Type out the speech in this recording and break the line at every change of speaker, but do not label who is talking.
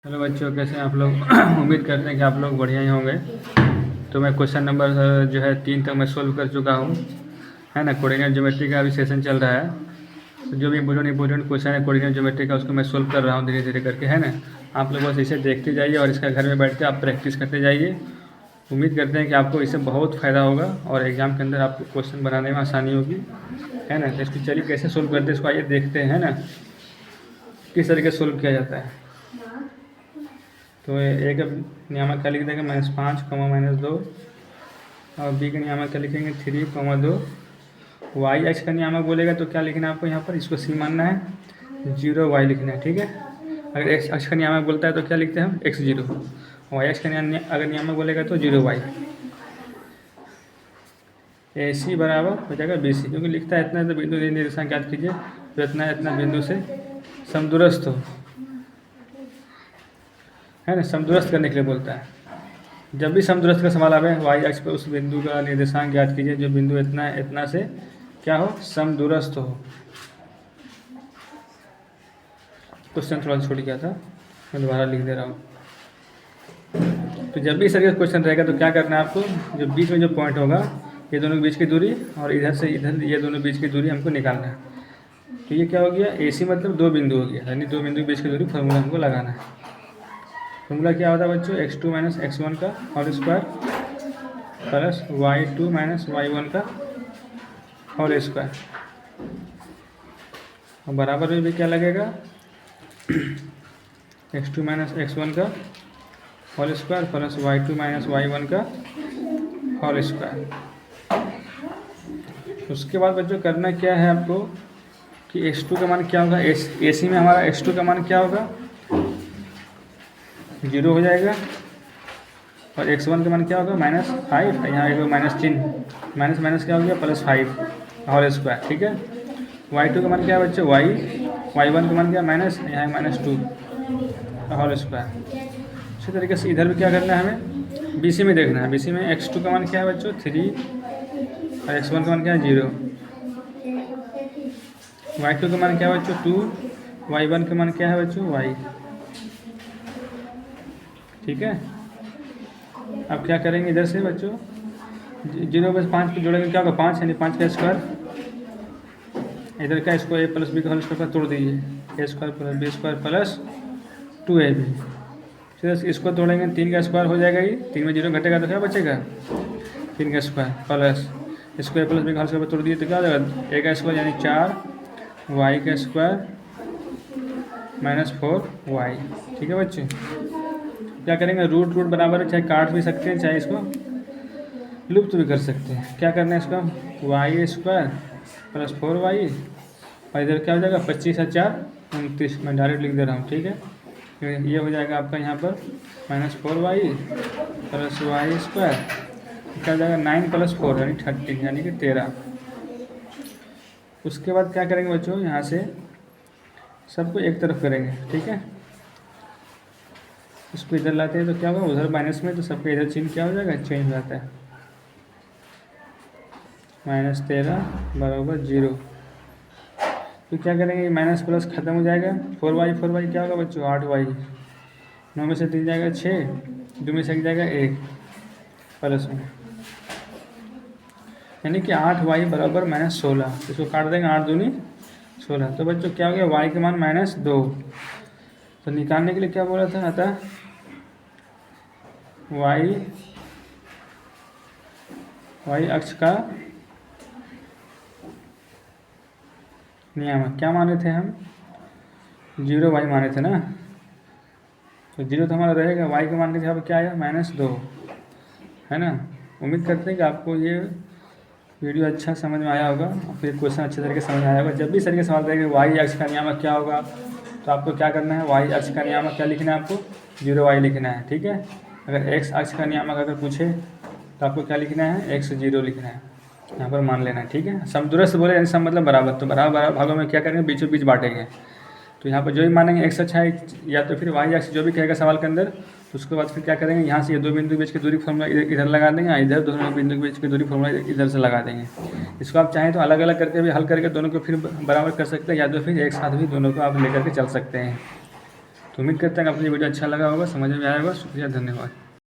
Hello बच्चों, कैसे हैं आप लोग। उम्मीद करते हैं कि आप लोग बढ़िया ही होंगे। तो मैं क्वेश्चन नंबर जो है 3 तक मैं सोल्व कर चुका हूँ, है ना। कोऑर्डिनेट ज्योमेट्री का अभी सेशन चल रहा है, तो जो भी इम्पोर्टेंट क्वेश्चन है कोऑर्डिनेट ज्योमेट्री का उसको मैं सोल्व कर रहा हूँ धीरे धीरे करके, है ना। आप लोग बस इसे देखते जाइए और इसका घर में बैठ के आप प्रैक्टिस करते जाइए। उम्मीद करते हैं कि आपको इससे बहुत फ़ायदा होगा और एग्ज़ाम के अंदर आपको क्वेश्चन बनाने में आसानी होगी, है ना। तो इसको चलिए कैसे सोल्व करते हैं इसको आइए देखते हैं, है ना, किस तरीके से सोल्व किया जाता है। तो ए का नियामक क्या लिख देंगे -5, -2, और बी का नियामक क्या लिखेंगे 3, 2। वाई एक्स का नियामक बोलेगा तो क्या लिखना है आपको यहाँ पर, इसको सी मानना है, 0 वाई लिखना है, ठीक है। अगर एक्स एक्स का नियामक बोलता है तो क्या लिखते हैं हम x0, वाई एक्स का अगर नियामक बोलेगा तो 0 वाई। ए सी बराबर हो जाएगा बी सी, क्योंकि लिखता है इतना तो बिंदु निर्देशांक ज्ञात कीजिए तो इतना बिंदु से समदूरस्थ हो, है ना। समदूरस्थ करने के लिए बोलता है। जब भी समदूरस्थ का सवाल आवे वाई एक्स पर उस बिंदु का निर्देशांक ज्ञात कीजिए जो बिंदु इतना से क्या हो, समदूरस्थ हो। क्वेश्चन थोड़ा छूट गया था, मैं दोबारा लिख दे रहा हूँ। तो जब भी इस तरीके का क्वेश्चन रहेगा तो क्या करना है आपको, जो बीच में जो पॉइंट होगा ये दोनों के बीच की दूरी और इधर से इधर ये दोनों बीच की दूरी हमको निकालना है। तो ये क्या हो गया, ए सी मतलब 2 बिंदु हो गया, यानी 2 बिंदु के बीच की दूरी फार्मूला हमको लगाना है। फार्मूला क्या होता है बच्चों, x2 - x1 का whole square plus y2 - y1 का होल स्क्वायर, और बराबर में भी क्या लगेगा x2 - x1 का whole square plus y2 - y1 का होल स्क्वायर। उसके बाद बच्चों करना क्या है आपको कि x2 का मान क्या होगा, ए सी में हमारा x2 का मान क्या होगा 0 हो जाएगा, और x1 का मान क्या होगा -5, यहाँ एक -3, माइनस क्या हो गया +5 होल स्क्वायर, ठीक है। y2 का मान क्या है बच्चों y1 का मान क्या माइनस, यहाँ -2 होल स्क्वायर। इसी तरीके से इधर भी क्या करना है हमें, BC में देखना है। BC में x2 का मान क्या है बच्चों 3, और x1 का मान क्या है 0, y2 का मान क्या है बच्चों 2, y1 का मान क्या है बच्चों y, ठीक है। अब क्या करेंगे इधर से बच्चों 0 बस 5 को जोड़ेंगे, क्या होगा 5, यानी 5 का स्क्वायर, इधर का इसको a + b का होल स्क्वायर तोड़ दीजिए, a² + b² प्लस 2ab। फिर इसको तोड़ेंगे 3 का स्क्वायर हो जाएगा, ये 3 में 0 घटेगा तो क्या बचेगा 3 का स्क्वायर प्लस इसको a + b का होल स्क्वायर तोड़ दिए तो क्या हो जाएगा a का स्क्वायर यानी 4 y का स्क्वायर -4y, ठीक है बच्चे। क्या करेंगे रूट बराबर है, चाहे काट भी सकते हैं चाहे इसको लुप्त भी कर सकते हैं। क्या करना है इसका y² + 4y, और इधर क्या हो जाएगा 25 और 4 29, मैं डायरेक्ट लिख दे रहा हूँ, ठीक है। ये हो जाएगा आपका यहाँ पर -4y + y², क्या हो जाएगा 9 + 4 यानी 30, यानी कि 13। उसके बाद क्या करेंगे बच्चों, यहाँ से सबको एक तरफ करेंगे, ठीक है। इसको इधर लाते हैं तो क्या होगा उधर माइनस में, तो सबको इधर चिन्ह क्या हो जाएगा चेंज हो जाता है, -13 = 0। तो क्या करेंगे माइनस प्लस खत्म हो जाएगा, 4y क्या होगा बच्चों 8y, 9 में से 3 जाएगा 6, 2 में से 1 जाएगा 1 प्लस में, यानी कि 8y = -16। इसको काट देंगे 8 दूनी 16। तो बच्चों क्या हो गया y का मान -2। तो निकालने के लिए क्या बोला था, अतः y अक्ष का नियामक क्या माने थे हम 0 y माने थे ना, तो 0 तो हमारा रहेगा, y का मान के यहाँ पर क्या आया -2, है ना। उम्मीद करते हैं कि आपको ये वीडियो अच्छा समझ में आया होगा, फिर क्वेश्चन अच्छे तरीके से समझ में आया होगा। जब भी इस तरीके सवाल रहेगा वाई अक्ष का नियामक क्या होगा, तो आपको क्या करना है वाई अक्ष का नियामक क्या लिखना है, आपको 0 y लिखना है, ठीक है। अगर x अक्ष का नियामक अगर पूछे तो आपको क्या लिखना है x0 लिखना है, यहाँ पर मान लेना है, ठीक है। समदूरस्थ बोले यानी सम मतलब बराबर, तो बराबर भागों में क्या करेंगे बीचों बीच बांटेंगे। तो यहाँ पर जो भी मानेंगे x अच्छा है, या तो फिर y अक्ष जो भी कहेगा सवाल के अंदर, तो उसके बाद फिर क्या करेंगे यहाँ से ये 2 बिंदु के बीच की दूरी फार्मूला इधर लगा देंगे, इधर दोनों बिंदु के बीच की दूरी फार्मूला इधर से लगा देंगे। इसको आप चाहें तो अलग अलग करके भी हल करके दोनों को फिर बराबर कर सकते हैं, या तो फिर एक साथ भी दोनों को आप लेकर के चल सकते हैं। तो तो उम्मीद करते हैं कि आपको ये वीडियो अच्छा लगा होगा, समझ में आया होगा। शुक्रिया, धन्यवाद।